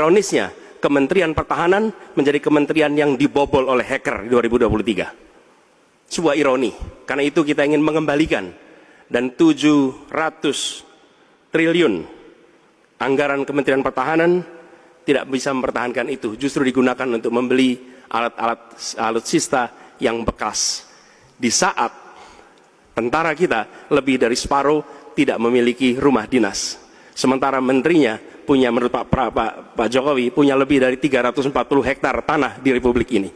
Ironisnya, Kementerian Pertahanan menjadi kementerian yang dibobol oleh hacker di 2023. Sebuah ironi, karena itu kita ingin mengembalikan, dan 700 triliun anggaran Kementerian Pertahanan tidak bisa mempertahankan itu, justru digunakan untuk membeli alat-alat alutsista yang bekas. Di saat tentara kita lebih dari separuh tidak memiliki rumah dinas. Sementara menterinya punya, menurut Pak Jokowi, punya lebih dari 340 hektar tanah di Republik ini.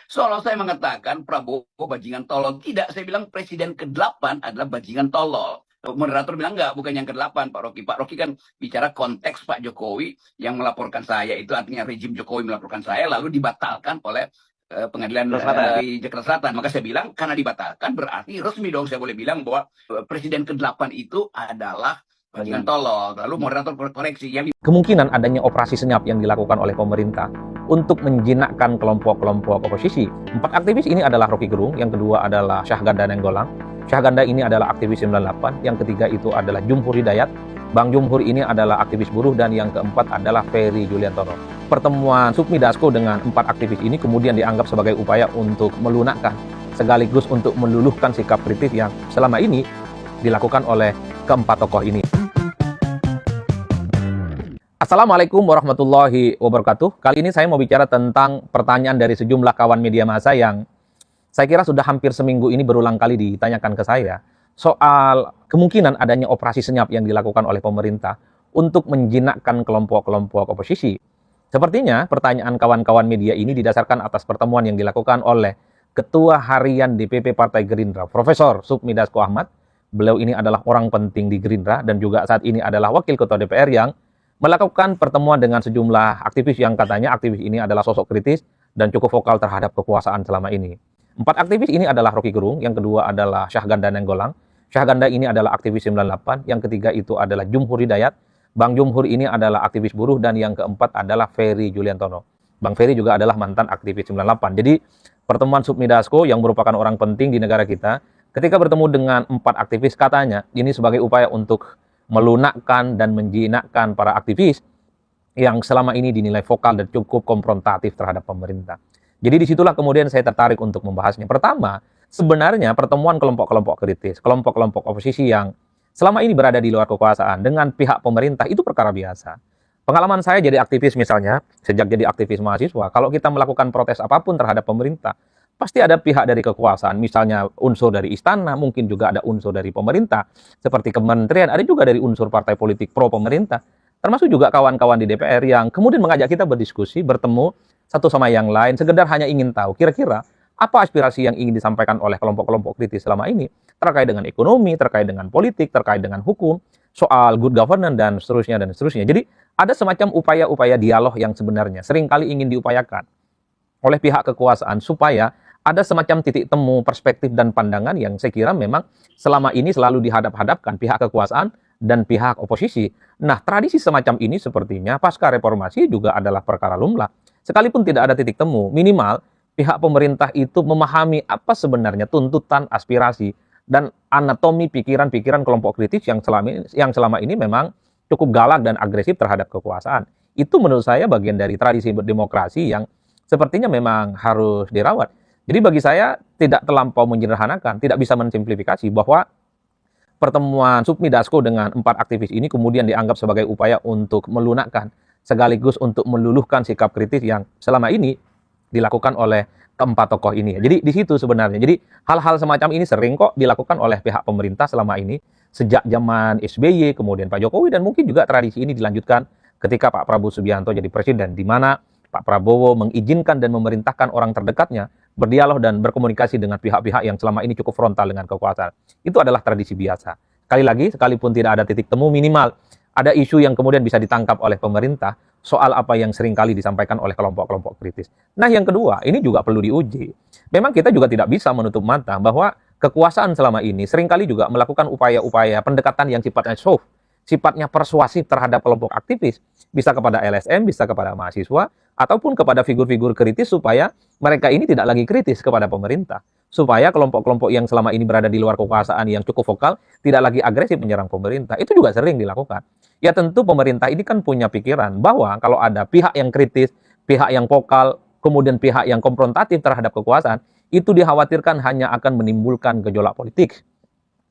Soalnya saya mengatakan Prabowo bajingan tolol. Tidak, saya bilang Presiden ke-8 adalah bajingan tolol. Moderator bilang enggak, bukan yang ke-8 Pak Rocky. Pak Rocky kan bicara konteks Pak Jokowi yang melaporkan saya. Itu artinya rejim Jokowi melaporkan saya lalu dibatalkan oleh pengadilan di Jakarta Selatan. Maka saya bilang karena dibatalkan berarti resmi dong saya boleh bilang bahwa Presiden ke-8 itu adalah bajingan tolol. Lalu moderator koreksi yang kemungkinan adanya operasi senyap yang dilakukan oleh pemerintah untuk menjinakkan kelompok-kelompok oposisi. 4 aktivis ini adalah Rocky Gerung, yang kedua adalah Syahganda Nainggolan. Syahganda ini adalah aktivis 98, yang ketiga itu adalah Jumhur Hidayat. Bang Jumhur ini adalah aktivis buruh, dan yang keempat adalah Ferry Juliantono. Pertemuan Sukmi Dasko dengan 4 aktivis ini kemudian dianggap sebagai upaya untuk melunakkan sekaligus untuk meluluhkan sikap kritis yang selama ini dilakukan oleh keempat tokoh ini. Assalamualaikum warahmatullahi wabarakatuh. Kali ini saya mau bicara tentang pertanyaan dari sejumlah kawan media massa yang saya kira sudah hampir seminggu ini berulang kali ditanyakan ke saya soal kemungkinan adanya operasi senyap yang dilakukan oleh pemerintah untuk menjinakkan kelompok-kelompok oposisi. Sepertinya pertanyaan kawan-kawan media ini didasarkan atas pertemuan yang dilakukan oleh Ketua Harian DPP Partai Gerindra, Profesor Sukmi Dasko Ahmad. Beliau ini adalah orang penting di Gerindra dan juga saat ini adalah Wakil Ketua DPR yang melakukan pertemuan dengan sejumlah aktivis yang katanya aktivis ini adalah sosok kritis dan cukup vokal terhadap kekuasaan selama ini. 4 aktivis ini adalah Rocky Gerung, yang kedua adalah Syahganda Nainggolan. Syahganda ini adalah aktivis 98, yang ketiga itu adalah Jumhur Hidayat. Bang Jumhur ini adalah aktivis buruh, dan yang keempat adalah Ferry Juliantono. Bang Ferry juga adalah mantan aktivis 98. Jadi pertemuan Sukmi Dasko yang merupakan orang penting di negara kita, ketika bertemu dengan 4 aktivis katanya ini sebagai upaya untuk melunakkan dan menjinakkan para aktivis yang selama ini dinilai vokal dan cukup konfrontatif terhadap pemerintah. Jadi disitulah kemudian saya tertarik untuk membahasnya. Pertama, sebenarnya pertemuan kelompok-kelompok kritis, kelompok-kelompok oposisi yang selama ini berada di luar kekuasaan dengan pihak pemerintah itu perkara biasa. Pengalaman saya jadi aktivis misalnya, sejak jadi aktivis mahasiswa, kalau kita melakukan protes apapun terhadap pemerintah, pasti ada pihak dari kekuasaan, misalnya unsur dari istana, mungkin juga ada unsur dari pemerintah, seperti kementerian, ada juga dari unsur partai politik pro pemerintah, termasuk juga kawan-kawan di DPR yang kemudian mengajak kita berdiskusi, bertemu satu sama yang lain, sekedar hanya ingin tahu kira-kira apa aspirasi yang ingin disampaikan oleh kelompok-kelompok kritis selama ini, terkait dengan ekonomi, terkait dengan politik, terkait dengan hukum, soal good governance, dan seterusnya, dan seterusnya. Jadi ada semacam upaya-upaya dialog yang sebenarnya seringkali ingin diupayakan oleh pihak kekuasaan supaya ada semacam titik temu perspektif dan pandangan yang saya kira memang selama ini selalu dihadap-hadapkan pihak kekuasaan dan pihak oposisi. Nah, tradisi semacam ini sepertinya pasca reformasi juga adalah perkara lumrah. Sekalipun tidak ada titik temu, minimal pihak pemerintah itu memahami apa sebenarnya tuntutan, aspirasi, dan anatomi pikiran-pikiran kelompok kritis yang selama ini memang cukup galak dan agresif terhadap kekuasaan. Itu menurut saya bagian dari tradisi berdemokrasi yang sepertinya memang harus dirawat. Jadi bagi saya tidak terlampau menyederhanakan, tidak bisa mensimplifikasi bahwa pertemuan Sukmi Dasko dengan 4 aktivis ini kemudian dianggap sebagai upaya untuk melunakkan sekaligus untuk meluluhkan sikap kritis yang selama ini dilakukan oleh keempat tokoh ini. Jadi di situ sebenarnya. Jadi hal-hal semacam ini sering kok dilakukan oleh pihak pemerintah selama ini sejak zaman SBY, kemudian Pak Jokowi, dan mungkin juga tradisi ini dilanjutkan ketika Pak Prabowo Subianto jadi presiden, di mana Pak Prabowo mengizinkan dan memerintahkan orang terdekatnya berdialog dan berkomunikasi dengan pihak-pihak yang selama ini cukup frontal dengan kekuasaan. Itu adalah tradisi biasa. Sekali lagi, sekalipun tidak ada titik temu, minimal ada isu yang kemudian bisa ditangkap oleh pemerintah soal apa yang seringkali disampaikan oleh kelompok-kelompok kritis. Nah, yang kedua, ini juga perlu diuji. Memang kita juga tidak bisa menutup mata bahwa kekuasaan selama ini seringkali juga melakukan upaya-upaya pendekatan yang sifatnya soft, sifatnya persuasif terhadap kelompok aktivis, bisa kepada LSM, bisa kepada mahasiswa, ataupun kepada figur-figur kritis supaya mereka ini tidak lagi kritis kepada pemerintah. Supaya kelompok-kelompok yang selama ini berada di luar kekuasaan yang cukup vokal tidak lagi agresif menyerang pemerintah. Itu juga sering dilakukan. Ya tentu pemerintah ini kan punya pikiran bahwa kalau ada pihak yang kritis, pihak yang vokal, kemudian pihak yang konfrontatif terhadap kekuasaan, itu dikhawatirkan hanya akan menimbulkan gejolak politik.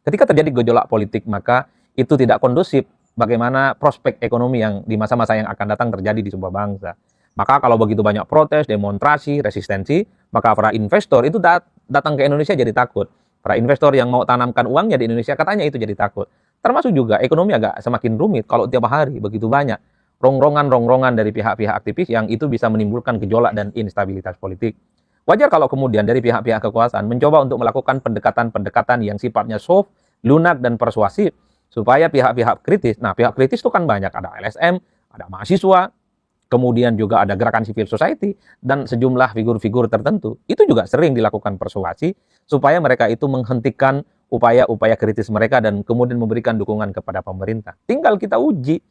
Ketika terjadi gejolak politik, maka itu tidak kondusif bagaimana prospek ekonomi yang di masa-masa yang akan datang terjadi di sebuah bangsa. Maka kalau begitu banyak protes, demonstrasi, resistensi, maka para investor itu datang ke Indonesia jadi takut. Para investor yang mau tanamkan uangnya di Indonesia katanya itu jadi takut. Termasuk juga ekonomi agak semakin rumit kalau tiap hari begitu banyak rongrongan-rongrongan dari pihak-pihak aktivis yang itu bisa menimbulkan gejolak dan instabilitas politik. Wajar kalau kemudian dari pihak-pihak kekuasaan mencoba untuk melakukan pendekatan-pendekatan yang sifatnya soft, lunak, dan persuasif, supaya pihak-pihak kritis, nah pihak kritis itu kan banyak, ada LSM, ada mahasiswa, kemudian juga ada gerakan civil society, dan sejumlah figur-figur tertentu. Itu juga sering dilakukan persuasi, supaya mereka itu menghentikan upaya-upaya kritis mereka dan kemudian memberikan dukungan kepada pemerintah. Tinggal kita uji,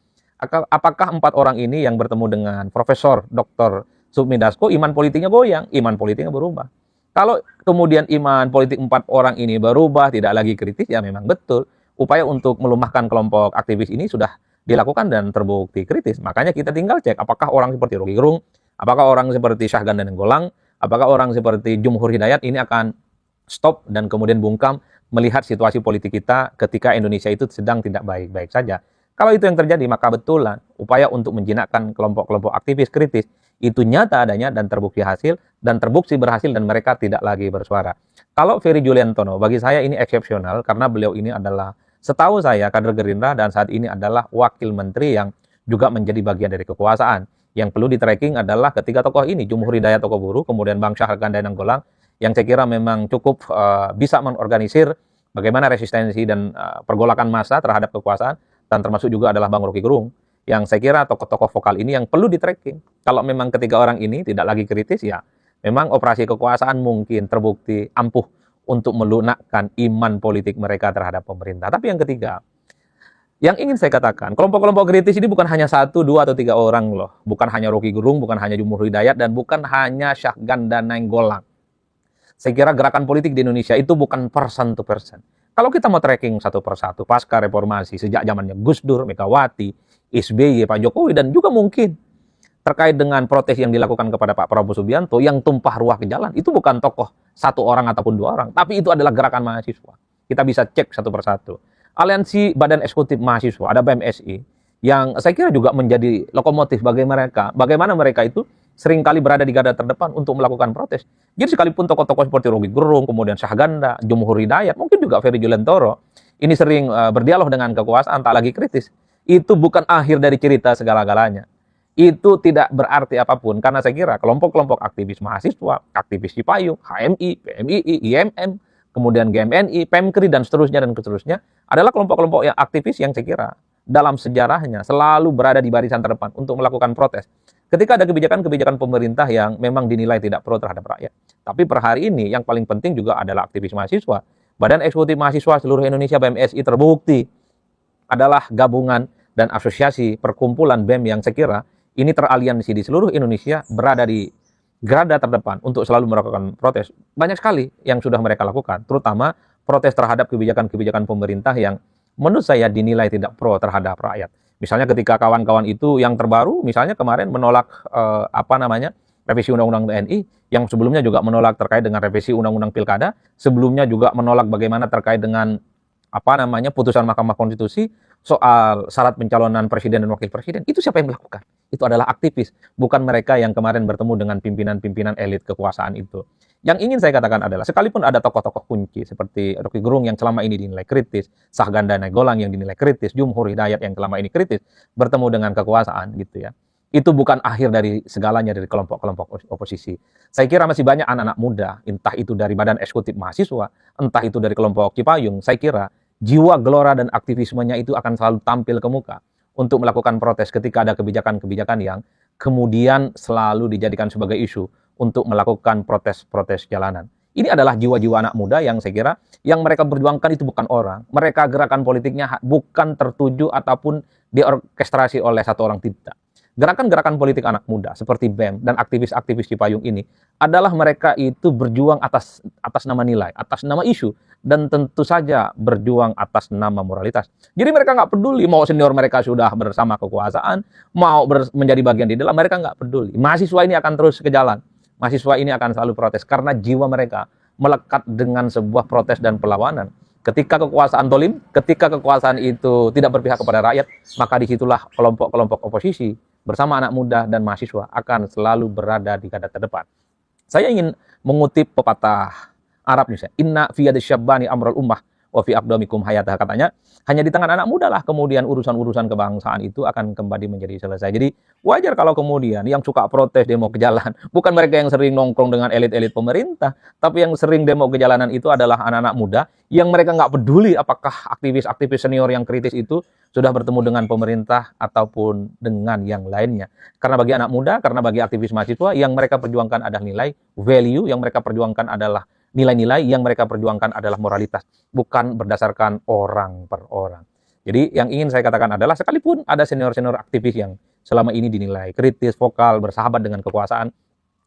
apakah 4 orang ini yang bertemu dengan Profesor Dr. Sufmi Dasko, iman politiknya goyang, iman politiknya berubah. Kalau kemudian iman politik 4 orang ini berubah, tidak lagi kritis, ya memang betul. Upaya untuk melemahkan kelompok aktivis ini sudah dilakukan dan terbukti kritis. Makanya kita tinggal cek apakah orang seperti Rocky Gerung, apakah orang seperti Syahganda Nainggolan, apakah orang seperti Jumhur Hidayat ini akan stop dan kemudian bungkam melihat situasi politik kita ketika Indonesia itu sedang tidak baik-baik saja. Kalau itu yang terjadi, maka betulan upaya untuk menjinakkan kelompok-kelompok aktivis kritis itu nyata adanya dan terbukti hasil dan terbukti berhasil dan mereka tidak lagi bersuara. Kalau Ferry Juliantono, bagi saya ini eksepsional karena beliau ini adalah, setahu saya, kader Gerindra dan saat ini adalah wakil menteri yang juga menjadi bagian dari kekuasaan. Yang perlu di-tracking adalah ketiga tokoh ini, Jumhur Hidayat tokoh buruh, kemudian Bang Syahganda Nainggolan, yang saya kira memang cukup bisa mengorganisir bagaimana resistensi dan pergolakan massa terhadap kekuasaan, dan termasuk juga adalah Bang Rocky Gerung, yang saya kira tokoh-tokoh vokal ini yang perlu di-tracking. Kalau memang ketiga orang ini tidak lagi kritis, ya memang operasi kekuasaan mungkin terbukti ampuh untuk melunakkan iman politik mereka terhadap pemerintah. Tapi yang ketiga, yang ingin saya katakan, kelompok-kelompok kritis ini bukan hanya 1, 2, atau 3 orang loh. Bukan hanya Rocky Gerung, bukan hanya Jumhur Hidayat, dan bukan hanya Syahganda Nainggolan. Saya kira gerakan politik di Indonesia itu bukan person to person. Kalau kita mau tracking satu persatu, pasca reformasi, sejak zamannya Gus Dur, Megawati, SBY, Pak Jokowi, dan juga mungkin terkait dengan protes yang dilakukan kepada Pak Prabowo Subianto yang tumpah ruah ke jalan, itu bukan tokoh 1 orang ataupun 2 orang, tapi itu adalah gerakan mahasiswa. Kita bisa cek satu persatu. Aliansi Badan Eksekutif Mahasiswa, ada BMSI, yang saya kira juga menjadi lokomotif bagi mereka, bagaimana mereka itu seringkali berada di garda terdepan untuk melakukan protes. Jadi sekalipun tokoh-tokoh seperti Rocky Gerung, kemudian Syahganda, Jumhur Hidayat, mungkin juga Ferry Juliantono, ini sering berdialog dengan kekuasaan, tak lagi kritis. Itu bukan akhir dari cerita segala-galanya. Itu tidak berarti apapun, karena saya kira kelompok-kelompok aktivis mahasiswa, aktivis Cipayung, HMI, PMII, IMM, kemudian GMNI, PEMKRI, dan seterusnya, adalah kelompok-kelompok yang aktivis yang saya kira dalam sejarahnya selalu berada di barisan terdepan untuk melakukan protes. Ketika ada kebijakan-kebijakan pemerintah yang memang dinilai tidak pro terhadap rakyat. Tapi per hari ini yang paling penting juga adalah aktivis mahasiswa. Badan Eksekutif Mahasiswa Seluruh Indonesia BMSI terbukti adalah gabungan dan asosiasi perkumpulan BEM yang saya kira ini teraliansi di seluruh Indonesia, berada di garda terdepan untuk selalu melakukan protes. Banyak sekali yang sudah mereka lakukan, terutama protes terhadap kebijakan-kebijakan pemerintah yang menurut saya dinilai tidak pro terhadap rakyat. Misalnya ketika kawan-kawan itu yang terbaru, misalnya kemarin menolak revisi Undang-Undang TNI, yang sebelumnya juga menolak terkait dengan revisi Undang-Undang Pilkada, sebelumnya juga menolak bagaimana terkait dengan putusan Mahkamah Konstitusi soal syarat pencalonan presiden dan wakil presiden. Itu siapa yang melakukan? Itu adalah aktivis, bukan mereka yang kemarin bertemu dengan pimpinan-pimpinan elit kekuasaan itu. Yang ingin saya katakan adalah, sekalipun ada tokoh-tokoh kunci seperti Rocky Gerung yang selama ini dinilai kritis, Syahganda Nainggolan yang dinilai kritis, Jumhur Hidayat yang selama ini kritis, bertemu dengan kekuasaan gitu ya. Itu bukan akhir dari segalanya dari kelompok-kelompok oposisi. Saya kira masih banyak anak-anak muda, entah itu dari Badan Eksekutif Mahasiswa, entah itu dari kelompok Cipayung, saya kira jiwa gelora dan aktivismenya itu akan selalu tampil ke muka untuk melakukan protes ketika ada kebijakan-kebijakan yang kemudian selalu dijadikan sebagai isu untuk melakukan protes-protes jalanan. Ini adalah jiwa-jiwa anak muda yang saya kira yang mereka perjuangkan itu bukan orang. Mereka gerakan politiknya bukan tertuju ataupun diorkestrasi oleh satu orang, tidak. Gerakan-gerakan politik anak muda seperti BEM dan aktivis-aktivis Cipayung ini adalah mereka itu berjuang atas nama nilai, atas nama isu, dan tentu saja berjuang atas nama moralitas. Jadi mereka nggak peduli mau senior mereka sudah bersama kekuasaan, mau menjadi bagian di dalam, mereka nggak peduli. Mahasiswa ini akan terus ke jalan. Mahasiswa ini akan selalu protes karena jiwa mereka melekat dengan sebuah protes dan perlawanan. Ketika kekuasaan dolim, ketika kekuasaan itu tidak berpihak kepada rakyat, maka disitulah kelompok-kelompok oposisi bersama anak muda dan mahasiswa akan selalu berada di garda terdepan. Saya ingin mengutip pepatah Arab misalnya, inna fi yadi syabbani amrul ummah wa fi aqdamikum hayatah, katanya hanya di tangan anak muda lah kemudian urusan-urusan kebangsaan itu akan kembali menjadi selesai. Jadi wajar kalau kemudian yang suka protes demo ke jalan bukan mereka yang sering nongkrong dengan elit-elit pemerintah, tapi yang sering demo ke jalanan itu adalah anak-anak muda yang mereka nggak peduli apakah aktivis-aktivis senior yang kritis itu sudah bertemu dengan pemerintah ataupun dengan yang lainnya. Karena bagi anak muda, karena bagi aktivis mahasiswa, yang mereka perjuangkan adalah nilai, value, yang mereka perjuangkan adalah nilai-nilai, yang mereka perjuangkan adalah moralitas, bukan berdasarkan orang per orang. Jadi yang ingin saya katakan adalah sekalipun ada senior-senior aktivis yang selama ini dinilai kritis, vokal, bersahabat dengan kekuasaan,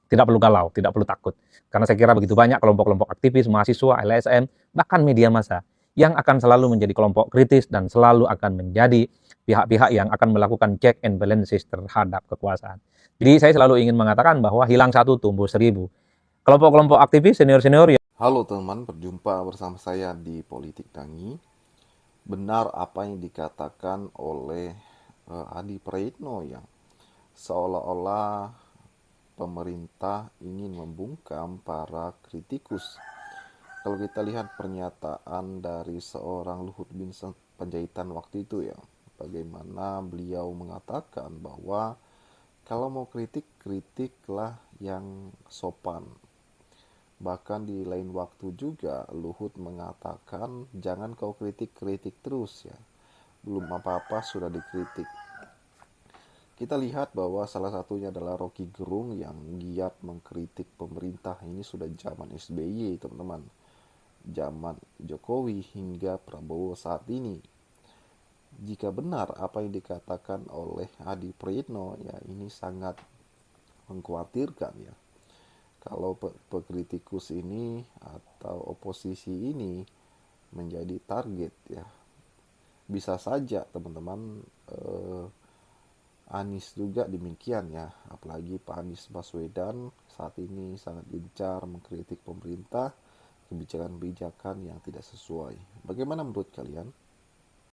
tidak perlu galau, tidak perlu takut. Karena saya kira begitu banyak kelompok-kelompok aktivis, mahasiswa, LSM, bahkan media massa yang akan selalu menjadi kelompok kritis dan selalu akan menjadi pihak-pihak yang akan melakukan check and balances terhadap kekuasaan. Jadi saya selalu ingin mengatakan bahwa hilang satu tumbuh seribu. Kelompok-kelompok aktivis senior-senior Halo teman, berjumpa bersama saya di Politik Tangi. Benar apa yang dikatakan oleh Adi Praitno yang seolah-olah pemerintah ingin membungkam para kritikus. Kalau kita lihat pernyataan dari seorang Luhut bin Panjaitan waktu itu ya, bagaimana beliau mengatakan bahwa kalau mau kritik, kritiklah yang sopan. Bahkan di lain waktu juga Luhut mengatakan jangan kau kritik-kritik terus ya. Belum apa-apa sudah dikritik. Kita lihat bahwa salah satunya adalah Rocky Gerung yang giat mengkritik pemerintah. Ini sudah zaman SBY teman-teman. Zaman Jokowi hingga Prabowo saat ini. Jika benar apa yang dikatakan oleh Adi Praitno ya, ini sangat mengkhawatirkan ya. Kalau pekritikus ini atau oposisi ini menjadi target ya, bisa saja teman-teman Anies juga demikian ya, apalagi Pak Anies Baswedan saat ini sangat gencar mengkritik pemerintah, kebijakan-kebijakan yang tidak sesuai. Bagaimana menurut kalian?